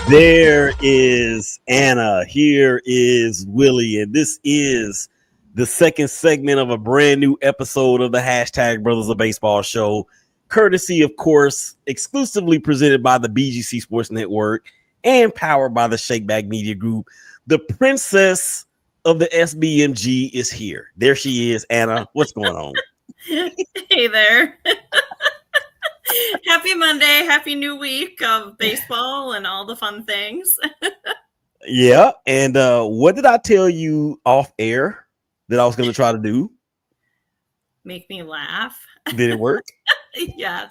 There is Anna. Here is Willie. And this is the second segment of a brand new episode of the hashtag Brothers of Baseball show. Courtesy, of course, exclusively presented by the BGC Sports Network and powered by the ShakeBack Media Group. The princess of the SBMG is here. There she is, Anna. What's going on? Hey there. Happy Monday. Happy new week of baseball and all the fun things. Yeah. And what did I tell you off air that I was going to try to do? Make me laugh. Did it work? Yes.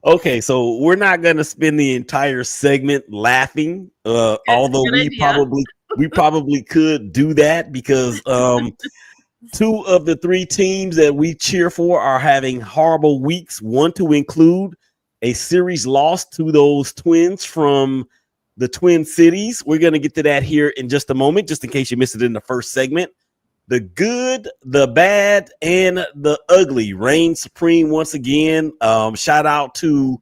Okay, so we're not going to spend the entire segment laughing, although we probably could do that because two of the three teams that we cheer for are having horrible weeks. One to include a series loss to those Twins from the Twin Cities. We're going to get to that here in just a moment, just in case you missed it in the first segment. The good, the bad, and the ugly reign supreme once again. Shout out to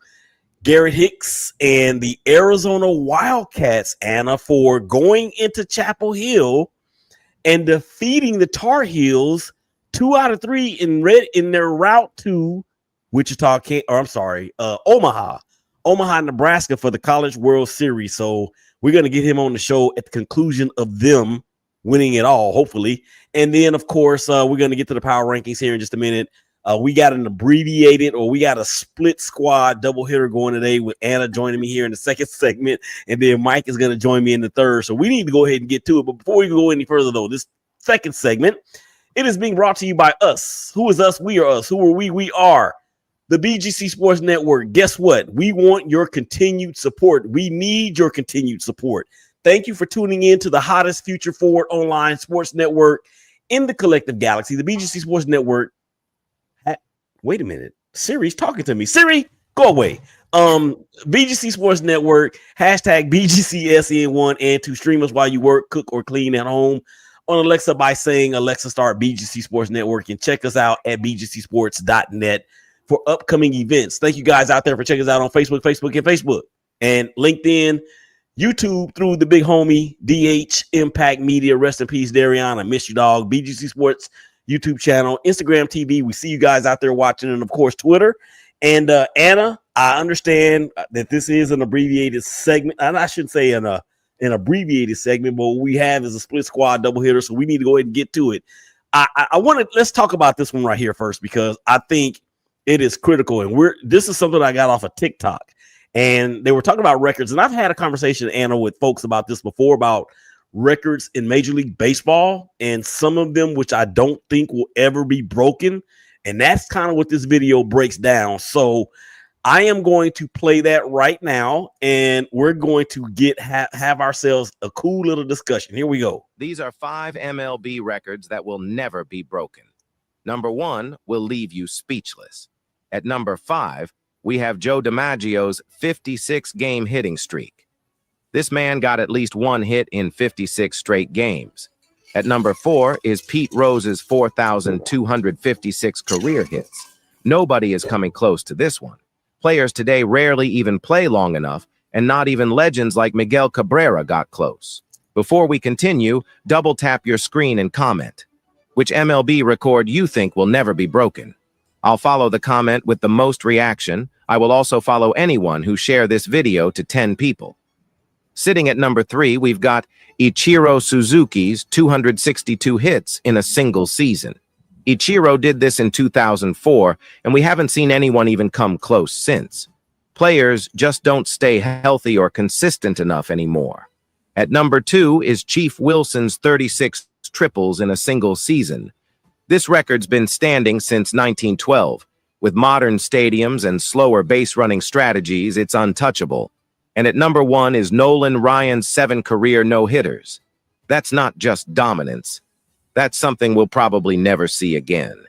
Garrett Hicks and the Arizona Wildcats, Anna, for going into Chapel Hill and defeating the Tar Heels 2 out of 3 in their route to Omaha, Nebraska for the College World Series. So we're going to get him on the show at the conclusion of them winning it all, hopefully. And then, of course, we're going to get to the power rankings here in just a minute. We got a split squad double hitter going today with Anna joining me here in the second segment. And then Mike is going to join me in the third. So we need to go ahead and get to it. But before we go any further, though, this second segment, it is being brought to you by us. Who is us? We are us. Who are we? We are the BGC Sports Network. Guess what? We want your continued support. We need your continued support. Thank you for tuning in to the hottest future forward online sports network in the collective galaxy, the BGC Sports Network. Wait a minute. Siri's talking to me. Siri, go away. BGC Sports Network, hashtag BGCSN1, and to stream us while you work, cook, or clean at home on Alexa by saying, Alexa, start BGC Sports Network, and check us out at bgcsports.net for upcoming events. Thank you guys out there for checking us out on Facebook, and LinkedIn, YouTube through the big homie DH Impact Media. Rest in peace, Darion. I miss you, dog. BGC Sports YouTube channel, Instagram TV. We see you guys out there watching, and of course Twitter. And Anna, I understand that this is an abbreviated segment, and I shouldn't say an abbreviated segment, but what we have is a split squad double hitter, so we need to go ahead and get to it. Let's talk about this one right here first because I think it is critical, and this is something I got off of TikTok. And they were talking about records. And I've had a conversation, Anna, with folks about this before, about records in Major League Baseball, and some of them which I don't think will ever be broken. And that's kind of what this video breaks down. So I am going to play that right now, and we're going to have ourselves a cool little discussion. Here we go. These are 5 MLB records that will never be broken. Number 1 will leave you speechless. At number 5, we have Joe DiMaggio's 56-game hitting streak. This man got at least 1 hit in 56 straight games. At number 4 is Pete Rose's 4,256 career hits. Nobody is coming close to this one. Players today rarely even play long enough, and not even legends like Miguel Cabrera got close. Before we continue, double tap your screen and comment. Which MLB record you think will never be broken? I'll follow the comment with the most reaction. I will also follow anyone who share this video to 10 people. Sitting at number 3, we've got Ichiro Suzuki's 262 hits in a single season. Ichiro did this in 2004, and we haven't seen anyone even come close since. Players just don't stay healthy or consistent enough anymore. At number 2 is Chief Wilson's 36 triples in a single season. This record's been standing since 1912. With modern stadiums and slower base-running strategies, it's untouchable. And at number 1 is Nolan Ryan's 7 career no-hitters. That's not just dominance. That's something we'll probably never see again.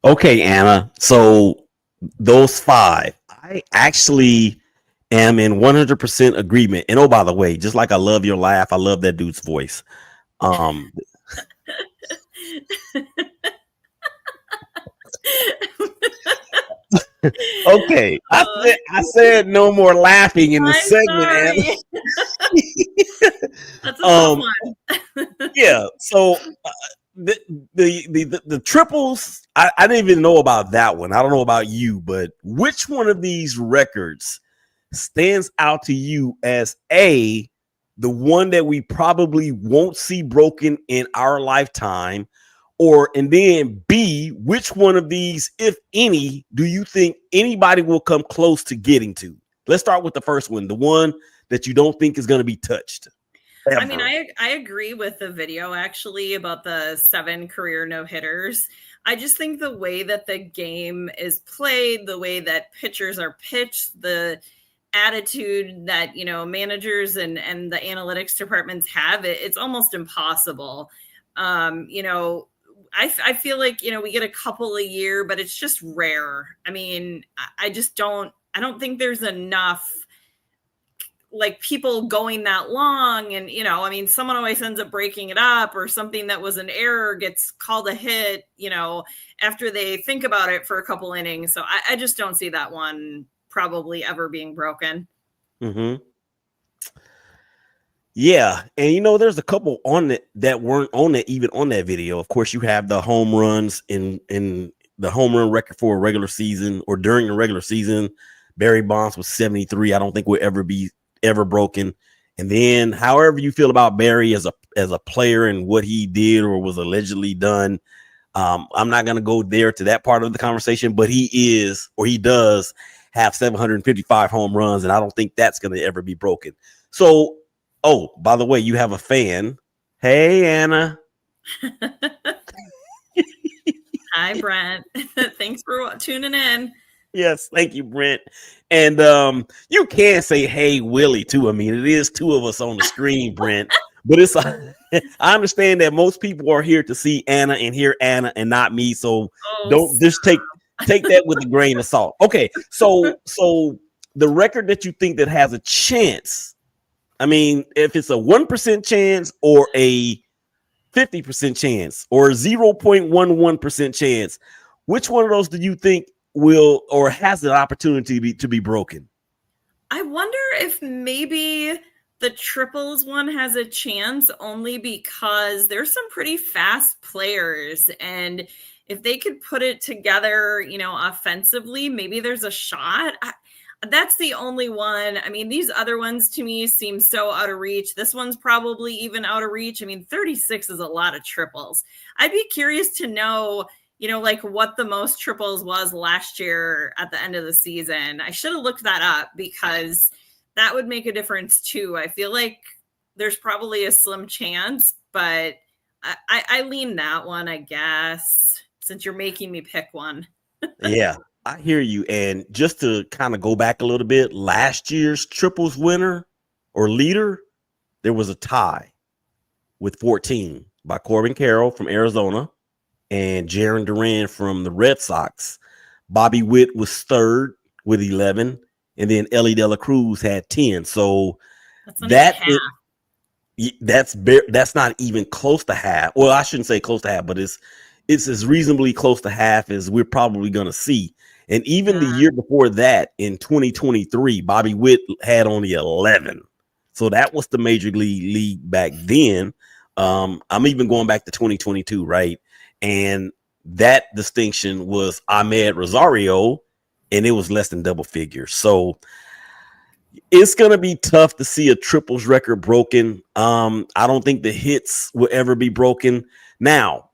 Okay, Anna. So those 5, I actually am in 100% agreement. And oh, by the way, just like I love your laugh, I love that dude's voice. Okay, I said no more laughing in the I'm segment, sorry. Anna. That's a tough one. Yeah. So the triples, I didn't even know about that one. I don't know about you, but which one of these records stands out to you as the one that we probably won't see broken in our lifetime? Or, and then B, which one of these, if any, do you think anybody will come close to getting to? Let's start with the first one, the one that you don't think is going to be touched. I mean, I agree with the video actually about the 7 career no-hitters. I just think the way that the game is played, the way that pitchers are pitched, the attitude that, you know, managers and the analytics departments have, it's almost impossible. You know, I feel like, you know, we get a couple a year, but it's just rare. I mean, I don't think there's enough like people going that long. And, you know, I mean, someone always ends up breaking it up, or something that was an error gets called a hit, you know, after they think about it for a couple innings. So I just don't see that one probably ever being broken. Mm-hmm. Yeah, and you know, there's a couple on it that weren't on it, even on that video. Of course, you have the home runs in the home run record for a regular season, or during the regular season. Barry Bonds was 73. I don't think will ever be broken. And then, however you feel about Barry as a player and what he did or was allegedly done, I'm not going to go there to that part of the conversation. But he does have 755 home runs, and I don't think that's going to ever be broken. So. Oh, by the way, you have a fan. Hey, Anna. Hi, Brent. Thanks for tuning in. Yes, thank you, Brent. And you can say, hey, Willie, too. I mean, it is 2 of us on the screen, Brent. But it's I understand that most people are here to see Anna and hear Anna and not me. So don't just take that with a grain of salt. Okay, so the record that you think that has a chance, I mean, if it's a 1% chance or a 50% chance or 0.11% chance, which one of those do you think will or has an opportunity to be broken? I wonder if maybe the triples one has a chance, only because there's some pretty fast players, and if they could put it together, you know, offensively, maybe there's a shot. That's the only one. I mean, these other ones to me seem so out of reach. This one's probably even out of reach. I mean, 36 is a lot of triples. I'd be curious to know, you know, like what the most triples was last year at the end of the season. I should have looked that up, because that would make a difference too. I feel like there's probably a slim chance, but I lean that one, I guess, since you're making me pick one. Yeah. I hear you. And just to kind of go back a little bit, last year's triples winner or leader, there was a tie with 14 by Corbin Carroll from Arizona and Jarren Duran from the Red Sox. Bobby Witt was 3rd with 11, and then Ellie De La Cruz had 10. So that's not even close to half. Well, I shouldn't say close to half, but it's as reasonably close to half as we're probably going to see. And even the year before that, in 2023, Bobby Witt had only 11. So that was the Major League back then. I'm even going back to 2022, right? And that distinction was Ahmed Rosario, and it was less than double figures. So it's going to be tough to see a triples record broken. I don't think the hits will ever be broken. Now,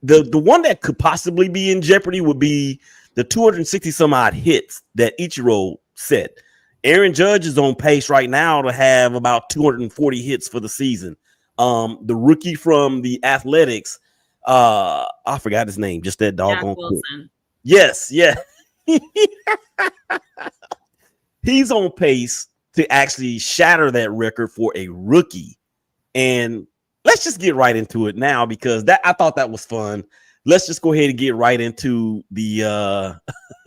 the one that could possibly be in jeopardy would be the 260 some odd hits that Ichiro set. Aaron Judge is on pace right now to have about 240 hits for the season. The rookie from the Athletics, I forgot his name, just that doggone Wilson. Yes, yeah. He's on pace to actually shatter that record for a rookie. And let's just get right into it now, because I thought that was fun. Let's just go ahead and get right into the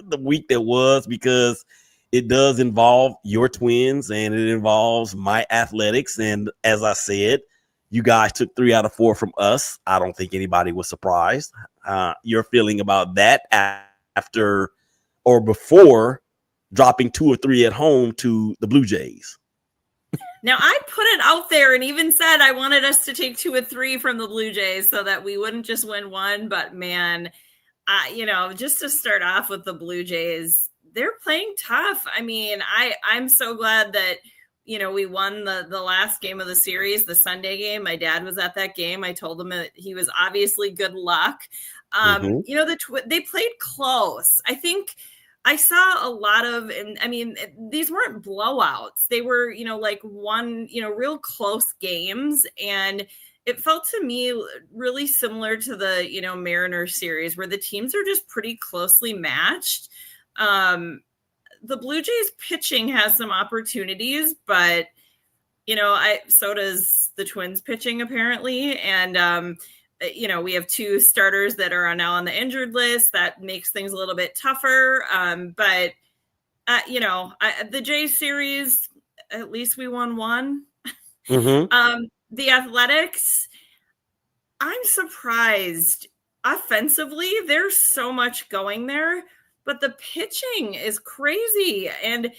the week that was, because it does involve your Twins and it involves my Athletics. And as I said, you guys took 3 out of 4 from us. I don't think anybody was surprised. Your feeling about that after or before dropping 2 or 3 at home to the Blue Jays. Now, I put it out there and even said I wanted us to take 2 or 3 from the Blue Jays so that we wouldn't just win one. But, man, just to start off with the Blue Jays, they're playing tough. I mean, I'm so glad that, we won the last game of the series, the Sunday game. My dad was at that game. I told him that he was obviously good luck. They played close. I think I saw a lot of, and I mean, these weren't blowouts. They were, real close games. And it felt to me really similar to the, Mariners series where the teams are just pretty closely matched. The Blue Jays pitching has some opportunities, but, so does the Twins pitching apparently. And, we have 2 starters that are now on the injured list. That makes things a little bit tougher. But the Jays series, at least we won 1. Mm-hmm. The Athletics, I'm surprised. Offensively, there's so much going there, but the pitching is crazy. And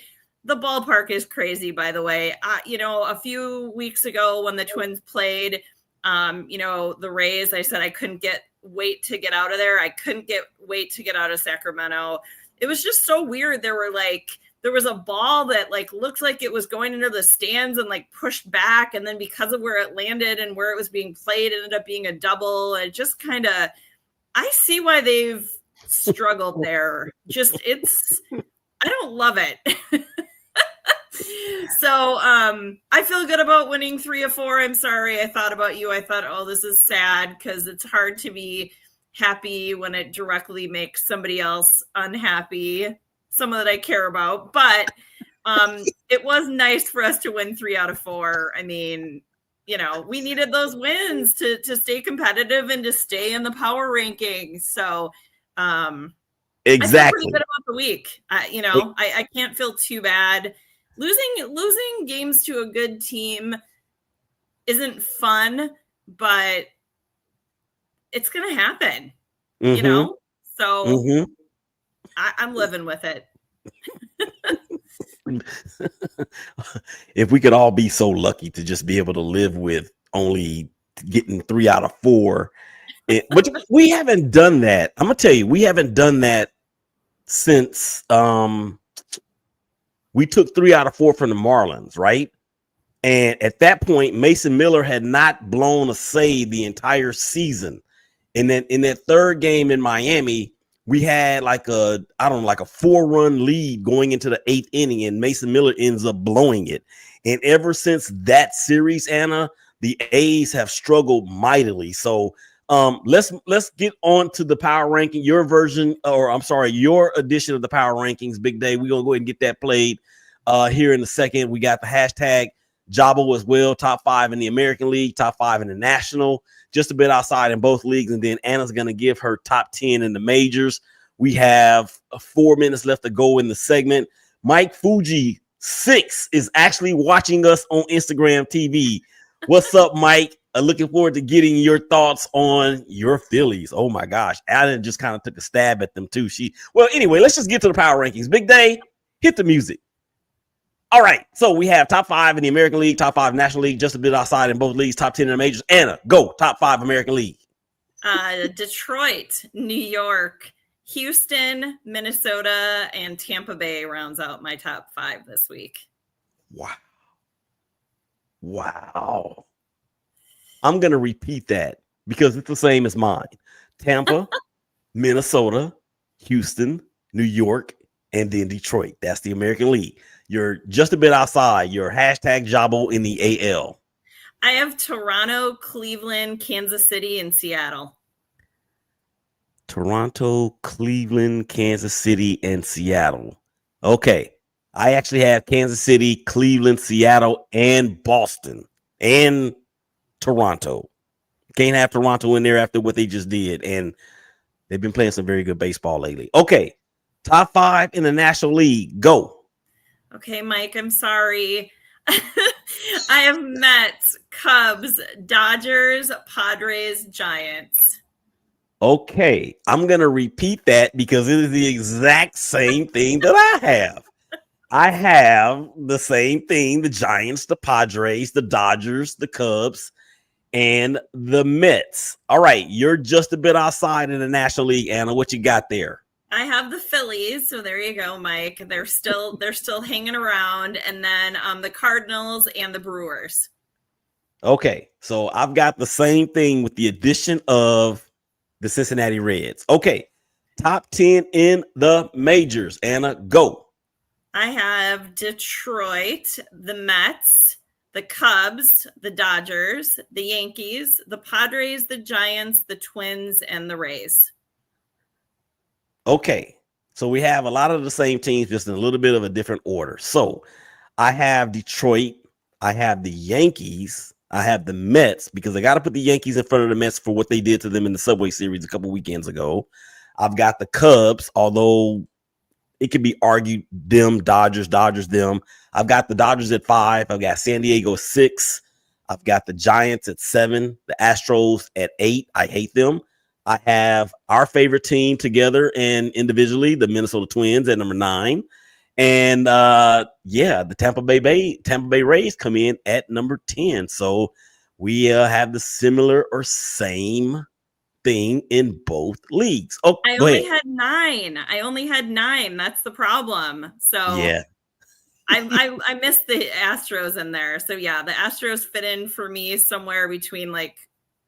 the ballpark is crazy, by the way. A few weeks ago when the Twins played, the Rays, I said I couldn't wait to get out of there. I couldn't wait to get out of Sacramento. It was just so weird. There was a ball that looks like it was going into the stands and pushed back. And then because of where it landed and where it was being played, it ended up being a double. And just I see why they've struggled there. I don't love it. So I feel good about winning 3 of 4. I'm sorry. I thought about you. I thought, oh, this is sad because it's hard to be happy when it directly makes somebody else unhappy, someone that I care about. But it was nice for us to win 3 out of 4. I mean, we needed those wins to stay competitive and to stay in the power rankings. So exactly. I feel pretty good about the week. I can't feel too bad. Losing games to a good team isn't fun, but it's going to happen, So mm-hmm. I'm living with it. If we could all be so lucky to just be able to live with only getting 3 out of 4. But we haven't done that. I'm going to tell you, we haven't done that since we took 3 out of 4 from the Marlins, right? And at that point, Mason Miller had not blown a save the entire season. And then in that third game in Miami, we had a 4-run lead going into the 8th inning, and Mason Miller ends up blowing it. And ever since that series, Anna, the A's have struggled mightily. So let's get on to the power ranking. Your edition of the power rankings, Big Day. We're gonna go ahead and get that played here in a second. We got the hashtag Jabo as well, top 5 in the American League, top 5 in the National, just a bit outside in both leagues. And then Anna's gonna give her top 10 in the majors. We have 4 minutes left to go in the segment. Mike Fuji 6 is actually watching us on Instagram TV. What's up, Mike? Looking forward to getting your thoughts on your Phillies. Oh my gosh. Alan just kind of took a stab at them too. Anyway, let's just get to the power rankings. Big Day, hit the music. All right. So we have top 5 in the American League, top 5 National League, just a bit outside in both leagues, top 10 in the majors. Anna, go. Top 5 American League. Detroit, New York, Houston, Minnesota, and Tampa Bay rounds out my top 5 this week. Wow. I'm going to repeat that because it's the same as mine. Tampa, Minnesota, Houston, New York, and then Detroit. That's the American League. You're just a bit outside. Your hashtag Jabo in the AL. I have Toronto, Cleveland, Kansas City, and Seattle. Toronto, Cleveland, Kansas City, and Seattle. Okay. I actually have Kansas City, Cleveland, Seattle, and Boston, and Toronto. Can't have Toronto in there after what they just did. And they've been playing some very good baseball lately. Okay. Top 5 in the National League. Go. Okay, Mike, I'm sorry. I have Mets, Cubs, Dodgers, Padres, Giants. Okay, I'm going to repeat that because it is the exact same thing that I have. I have the same thing, the Giants, the Padres, the Dodgers, the Cubs, and the Mets. All right, you're just a bit outside in the National League, Anna. What you got there? I have the Phillies, so there you go, Mike. They're still hanging around, and then the Cardinals and the Brewers. Okay, so I've got the same thing with the addition of the Cincinnati Reds. Okay, top 10 in the majors. Anna, go. I have Detroit, the Mets, the Cubs, the Dodgers, the Yankees, the Padres, the Giants, the Twins, and the Rays. Okay, so we have a lot of the same teams, just in a little bit of a different order. So I have Detroit, I have the Yankees, I have the Mets, because I got to put the Yankees in front of the Mets for what they did to them in the Subway Series a couple weekends ago. I've got the Cubs, although it could be argued them, Dodgers, them. I've got the Dodgers at 5. I've got San Diego 6. I've got the Giants at 7. The Astros at 8. I hate them. I have our favorite team together and individually, the Minnesota Twins at number 9. And the Tampa Bay Rays come in at number 10. So we have the similar or same thing in both leagues. Oh, I only had 9. That's the problem. So yeah. I missed the Astros in there. So yeah, the Astros fit in for me somewhere between like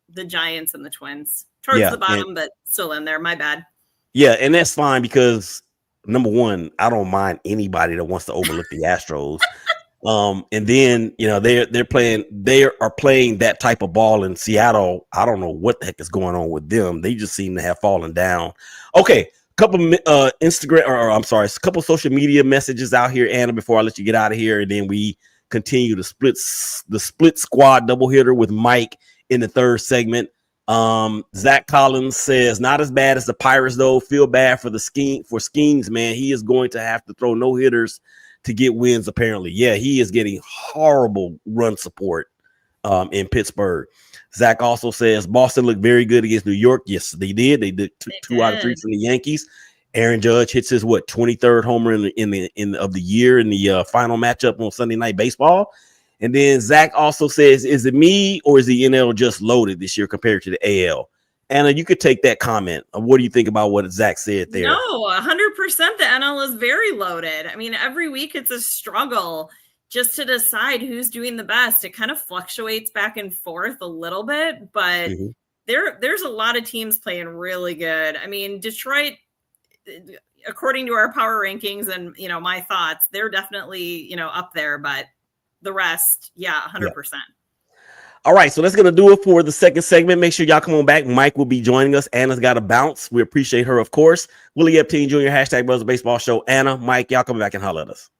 the Giants and the Twins. Towards the bottom, but still in there. My bad. Yeah, and that's fine because number one, I don't mind anybody that wants to overlook the Astros. And then they are playing that type of ball in Seattle. I don't know what the heck is going on with them. They just seem to have fallen down. Okay, couple a couple social media messages out here, Anna, before I let you get out of here, and then we continue the split squad double hitter with Mike in the third segment. Zach Collins says, not as bad as the Pirates though. Feel bad for Skeens, man. He is going to have to throw no hitters to get wins, apparently. Yeah, he is getting horrible run support in Pittsburgh. Zach also says Boston looked very good against New York. Yes, they did. They did two out of 3 from the Yankees. Aaron Judge hits his 23rd homer of the year in the final matchup on Sunday Night Baseball. And then Zach also says, is it me or is the NL just loaded this year compared to the AL? Anna, you could take that comment. What do you think about what Zach said there? No, 100% the NL is very loaded. I mean, every week it's a struggle just to decide who's doing the best. It kind of fluctuates back and forth a little bit, but there's a lot of teams playing really good. I mean, Detroit, according to our power rankings and, my thoughts, they're definitely, up there, but the rest, 100%. Yeah. All right, so that's going to do it for the second segment. Make sure y'all come on back. Mike will be joining us. Anna's got to bounce. We appreciate her, of course. Willie Epting Jr., #BrothersBaseball Show. Anna, Mike, y'all come back and holler at us.